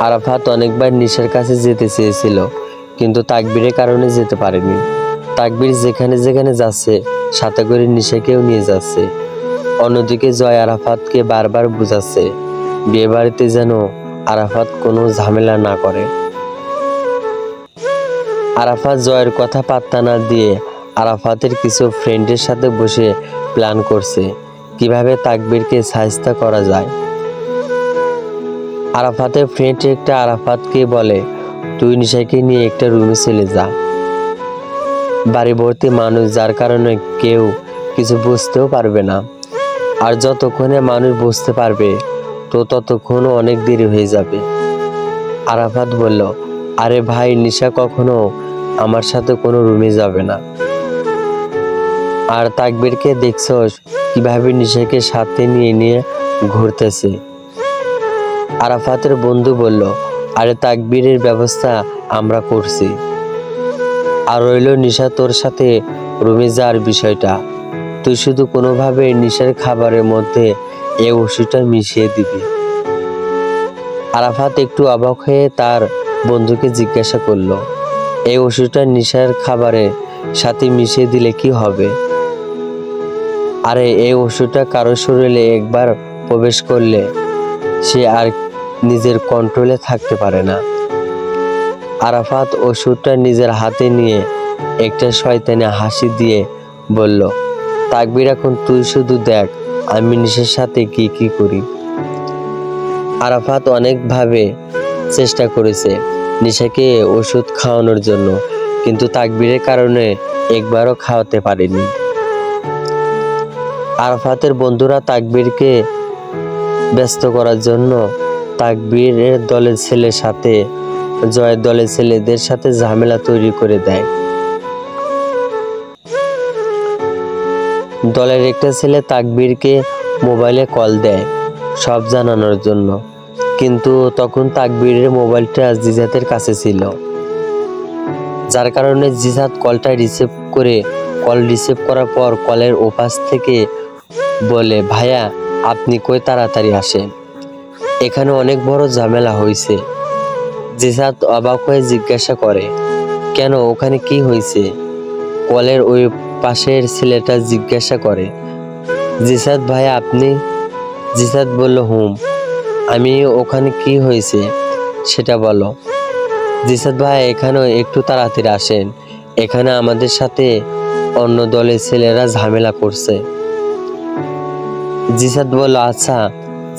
আরাফাত অনেকবার নিশার কাছে যেতে চেয়েছিল, কিন্তু তাকবীরের কারণে যেতে পারেনি। তাকবীর যেখানে যেখানে যাচ্ছে সাথে করে নিশাকেও নিয়ে যাচ্ছে। অন্যদিকে জয় আরাফাতকে বারবার বুঝাচ্ছে বিয়ে বাড়িতে যেন আরাফাত কোনো ঝামেলা না করে। আরাফাত জয়ের কথা পাত্তা না দিয়ে আরাফাতের কিছু ফ্রেন্ডের সাথে বসে প্ল্যান করছে কিভাবে তাকবীরকে শায়েস্তা করা যায়। আরাফাতের ফ্রেন্ড একটা আরাফাতকে বলে, তুই নিশাকে নিয়ে একটা রুমে চলে যা। বাড়ি ভর্তি মানুষ, যার কারণে কেউ কিছু বুঝতেও পারবে না। আর যতক্ষণে মানুষ বুঝতে পারবে তো ততক্ষণও অনেক দেরি হয়ে যাবে। আরাফাত বলল, আরে ভাই, নিশা কখনো আমার সাথে কোনো রুমে যাবে না। আর তাকবীরকে দেখছস কিভাবে নিশাকে সাথে নিয়ে নিয়ে ঘুরতেছে। আরাফাতের বন্ধু বলল, আরে তাকবীরের ব্যবস্থা আমরা করছি। আর রইল নিশা তোর সাথে রুমে যাওয়ার বিষয়টা, তুই শুধু কোনোভাবে নিশার খাবারের মধ্যে এই ওষুধটা মিশিয়ে দিবি। আরাফাত একটু অবাক হয়ে তার বন্ধুকে জিজ্ঞাসা করলো, এই ওষুধটা নিশার খাবারের সাথে মিশিয়ে দিলে কি হবে? আরে এই ওষুধটা কারো শরীরে একবার প্রবেশ করলে সে আর নিজের কন্ট্রোলে থাকতে পারে না। আরাফাত ওষুধটা নিজের হাতে নিয়ে একটা শয়তানি হাসি দিয়ে বলল, তাকবীর, এখন তুই শুধু দেখ আমি নিশার সাথে কি কি করি। আরাফাত অনেকভাবে চেষ্টা করেছে নিশাকে ওষুধ খাওয়ানোর জন্য, কিন্তু তাকবীরের কারণে একবারও খাওয়াতে পারেনি। আরাফাতের বন্ধুরা তাকবীরকে ব্যস্ত করার জন্য তাকবীরের দলের ছেলের সাথে জয়ের দলের ছেলেদের সাথে ঝামেলা তৈরি করে দেয়। দলের একটা ছেলে তাকবীরকে মোবাইলে কল দেয় সব জানানোর জন্য, কিন্তু তখন তাকবীরের মোবাইলটা জিজাতের কাছে ছিল, যার কারণে জিজাত কলটা রিসিভ করার পর কলের ওপাশ থেকে বলে, ভাইয়া আপনি কই, তাড়াতাড়ি আসেন, এখানে অনেক বড় ঝামেলা হয়েছে। জিজাত অবাক হয়ে জিজ্ঞাসা করে, কেন, ওখানে কি হয়েছে? কলের ওই পাশের ছেলেটা জিজ্ঞাসা করে, জিসাত ভাইয়া আপনি? জিসাত বলল, আমি, ওখানে কি হয়েছে সেটা বলো। জিসাত ভাইয়া এখানে একটু তাড়াতাড়ি আসেন, এখানে আমাদের সাথে অন্য দলের ছেলেরা ঝামেলা করছে। জিসাত বলল, আচ্ছা,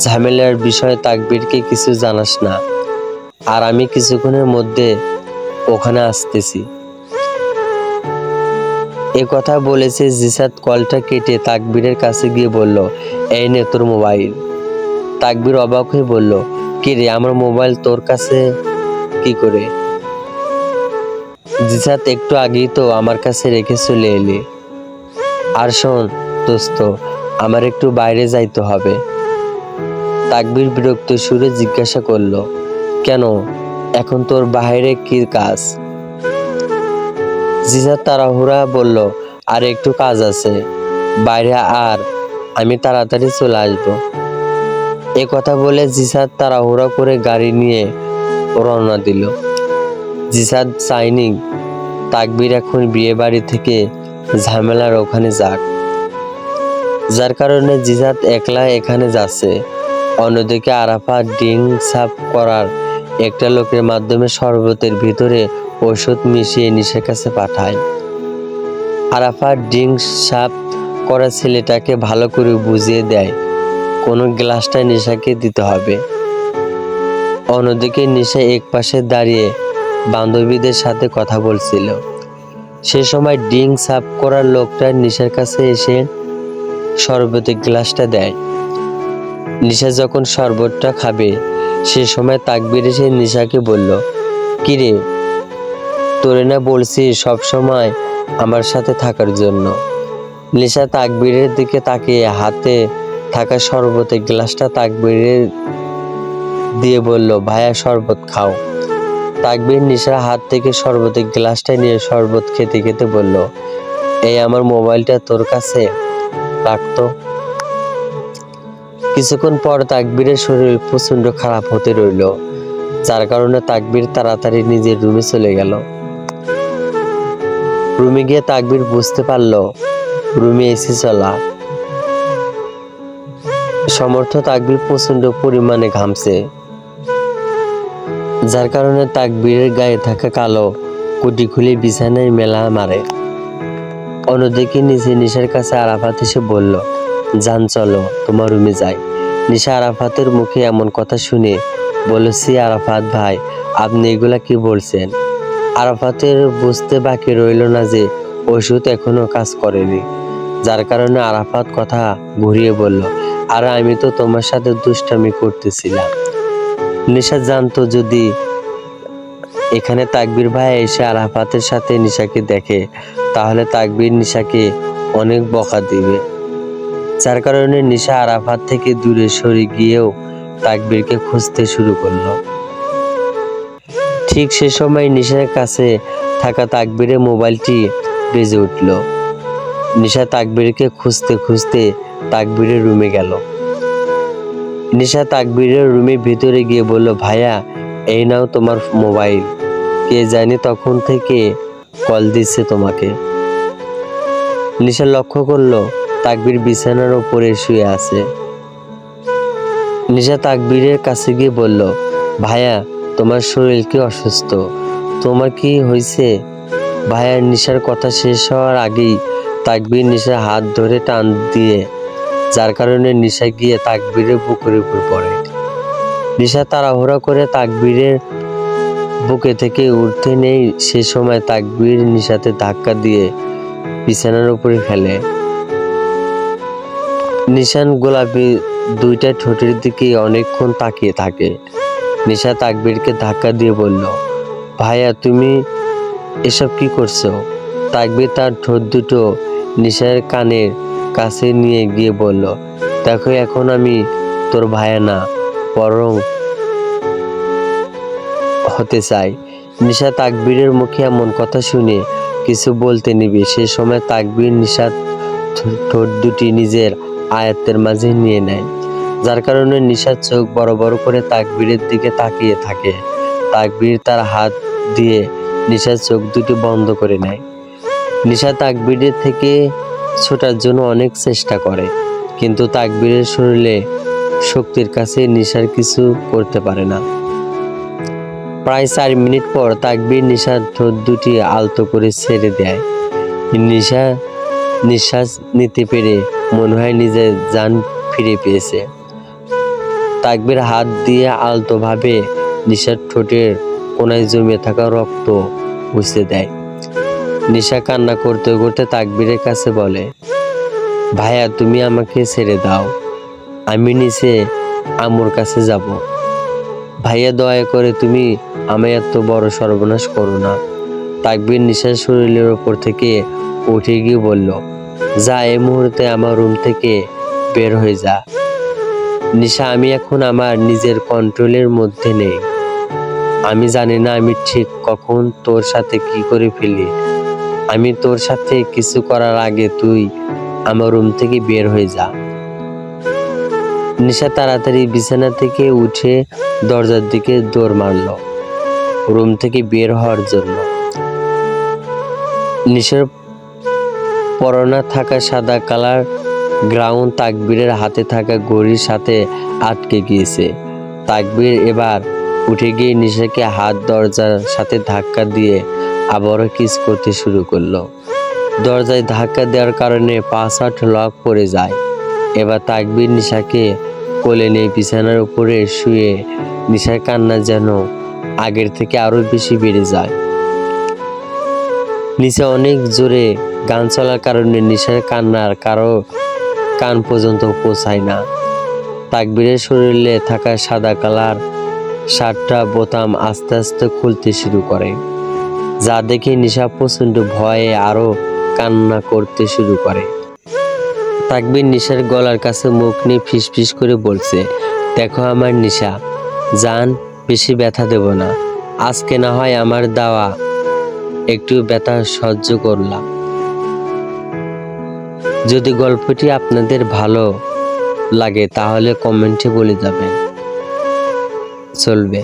ঝামেলার বিষয়ে তাকবীরকে কিছু জানাস না, আর আমি কিছুক্ষণের মধ্যে ওখানে আসতেছি। এ কথা বলেছে জিসাত কলটা কেটে তাকবীরের কাছে গিয়ে বলল, এই নে তোর মোবাইল। তাকবীর অবাক হয়ে বলল, কি রে, আমার মোবাইল তোর কাছে কি করে? জিসাত, একটু আগেই তো আমার কাছে রেখে চলে এলি। আর শোন দোস্ত, আমার একটু বাইরে যাইতে হবে। তাকবীর বিরক্ত সুরে জিজ্ঞাসা করলো, কেন, এখন তোর বাইরে কি কাজ? জিসাত তাড়াহুড়া বলল, আর একটু কাজ আছে বাইরে, আর আমি তাড়াতাড়ি চলে আসবো। এ কথা বলে জিসাত তাড়াহুড়া করে গাড়ি নিয়ে রওনা দিল। জিসাত চাইনি তাকবীর এখন বিয়ে বাড়ি থেকে ঝামেলার ওখানে যাক, যার কারণে জিসাত একলা এখানে যাচ্ছে। অন্যদিকে আরাফাত ড্রিঙ্ক সাফ করার একটা লোকের মাধ্যমে শরবতের ভিতরে ওষুধ মিশিয়ে নিশার কাছে পাঠায়। আরাফাত ড্রিঙ্ক সাফ করা ছেলেটাকে ভালো করে বুঝিয়ে দেয় কোন গ্লাসটা নিশাকে দিতে হবে। অন্যদিকে নিশা এক পাশে দাঁড়িয়ে বান্ধবীদের সাথে কথা বলছিল। সে সময় ড্রিঙ্ক সাফ করার লোকটা নিশার কাছে এসে শরবতের গ্লাসটা দেয়। নিশা যখন শরবতটা খাবে সে সময় তাকবীর এসে নিশাকে বলল, কিরে, তোরে না বলছি সব সময় আমার সাথে থাকার জন্য? নিশা তাকবীরের দিকে তাকিয়ে হাতে থাকা শরবতের গ্লাসটা তাকবীরের দিয়ে বলল, ভাইয়া শরবত খাও। তাকবীর নিশার হাত থেকে শরবতের গ্লাসটা নিয়ে শরবত খেতে খেতে বলল, এই আমার মোবাইলটা তোর কাছে রাখতো। কিছুক্ষণ পর তাকবীরের শরীর প্রচন্ড খারাপ হতে রইল। যার কারণে তাকবীর তাড়াতাড়ি নিজের রুমে চলে গেল। রুমে গিয়ে তাকবীর বুঝতে পারল রুমে এসি চলা। সমর্থ তাকবীর প্রচন্ড পরিমাণে ঘামছে, যার কারণে তাকবীরের গায়ে থাকা কালো কোটি খুলে বিছানায় মেলা মারে। অন্যদিকে নিশার কাছে আরাফাত এসে বলল, জান চলো তোমার রুমে যাই। নিশা আরাফাতের মুখে এমন কথা শুনে বলেছি, আরাফাত ভাই আপনি এগুলা কি বলছেন? আরাফাতের বুঝতে বাকি রইল না যে ওষুধ এখনো কাজ করেনি, যার কারণে আরাফাত কথা ঘুরিয়ে বলল, আর আমি তো তোমার সাথে দুষ্টামি করতেছিলাম। নিশা জানতো যদি এখানে তাকবীর ভাই এসে আরাফাতের সাথে নিশাকে দেখে তাহলে তাকবীর নিশাকে অনেক বকা দিবে, যার কারণে নিশা আরাফাত থেকে দূরে সরে গিয়েও তাকবীরকে খুঁজতে শুরু করলো। ঠিক সে সময় নিশার কাছে থাকা তাকবীরের মোবাইলটি বেজে উঠল। নিশা তাকবীরকে খুঁজতে খুঁজতে তাকবীরের রুমে গেল। নিশা তাকবীরের রুমের ভিতরে গিয়ে বলল, ভাইয়া এই নাও তোমার মোবাইল, কে জানি তখন থেকে কল দিচ্ছে তোমাকে। নিশা লক্ষ্য করলো তাকবীর বিছানার উপরে শুয়ে আছে। নিশা তাকবীরের কাছে গিয়ে বলল, ভাইয়া তোমার শরীর কি অসুস্থ? তোমার কি হয়েছে? ভাইয়া নিশার কথা শেষ হওয়ার আগেই তাকবীর নিশার হাত ধরে টান দিয়ে, যার কারণে নিশা গিয়ে তাকবীরের বুকের উপর পড়ে। নিশা তাড়াহুড়া করে তাকবীরের বুকে থেকে উঠতে নেই, সে সময় তাকবীর নিশাতে ধাক্কা দিয়ে বিছানার উপরে ফেলে। নিশান গোলাপি দুইটা ঠোঁটের দিকে অনেকক্ষণ তাকিয়ে থাকে। নিশা তাকবীরকে ধাক্কা দিয়ে বলল, ভাইয়া তুমি এসব কি করছো? তাকবীর তার ঠোঁট দুটো নিশার কানের কাছে নিয়ে গিয়ে বলল, দেখো এখন আমি তোর ভাইয়া না বরং হতে চাই। নিশা তাকবীরের মুখে এমন কথা শুনে কিছু বলতে নিবে, সে সময় তাকবীর নিশার ঠোঁট দুটি নিজের আয়ত্তের মাঝে নিয়ে নেয়, যার কারণে নিশার চোখ বড় বড় করে তাকবীরের দিকে তাকিয়ে থাকে। তাকবীর তার হাত দিয়ে নিশার চোখ দুটি বন্ধ করে নেয়। নিশা তাকবীরের থেকে ছোটার জন্য অনেক চেষ্টা করে, কিন্তু তাকবীরের শরীরে শক্তির কাছে নিশার কিছু করতে পারে না। প্রায় 4 মিনিট পর তাকবীর নিশার ঠোঁট দুটি আলতো করে ছেড়ে দেয়। নিশা নিঃশ্বাস নিতে পেরে মনে হয় নিজের জান ফিরে পেয়েছে। তাকবীর হাত দিয়ে আলতোভাবে নিশার ঠোঁটের কোনায় জমে থাকা রক্ত মুছে দেয়। নিশা কান্না করতে করতে তাকবীরের কাছে বলে, ভাইয়া তুমি আমাকে ছেড়ে দাও, আমি নিচে আম্মুর কাছে যাব। ভাইয়া দয়া করে তুমি আমায় এত বড় সর্বনাশ করো না। তাকবীর নিশার শরীরের ওপর থেকে উঠে গিয়ে বলল, যা এই মুহূর্তে আমার রুম থেকে বের হয়ে যা। নিশা আমি এখন আমার নিজের কন্ট্রোলের মধ্যে নেই, আমি জানি না আমি ঠিক কখন তোর সাথে কি করে ফেলি। আমি তোর সাথে কিছু করার আগে তুই আমার রুম থেকে বের হয়ে যা। নিশা তাড়াতাড়ি বিছানা থেকে উঠে দরজার দিকে দৌড় মারল রুম থেকে বের হওয়ার জন্য। নিশার পরনে থাকা সাদা কালার গ্রাউন তাকবীরের হাতে থাকা ঘড়ির সাথে আটকে গিয়েছে। তাকবীর এবার উঠে গিয়ে নিশাকে হাত দরজার সাথে ধাক্কা দিয়ে আবারও কিস করতে শুরু করলো। দরজায় ধাক্কা দেওয়ার কারণে পাসওয়ার্ড লক পড়ে যায়। এবার তাকবীর নিশাকে কোলে নিয়ে বিছানার উপরে শুয়ে নিশার কান্না যেন আগের থেকে আরো বেশি বেড়ে যায়। নিচে অনেক জোরে গান চলার কারণে নিশার কান্নার কারো কান পর্যন্ত পৌঁছায় না। তাকবীরের শরীরে থাকা সাদা কালার শার্টটা বোতাম আস্তে আস্তে খুলতে শুরু করে, যা দেখে নিশা প্রচন্ড ভয়ে আরো কান্না করতে শুরু করে। তাকবীর নিশার গলার কাছে মুখ নিয়ে ফিসফিস করে বলছে, দেখো আমার নিশা জান, বেশি ব্যথা দেব না, আজকে না হয় আমার দেওয়া একটু ব্যথা সহ্য করলাম। যদি গল্পটি আপনাদের ভালো লাগে তাহলে কমেন্টে বলে যাবেন, চলবে।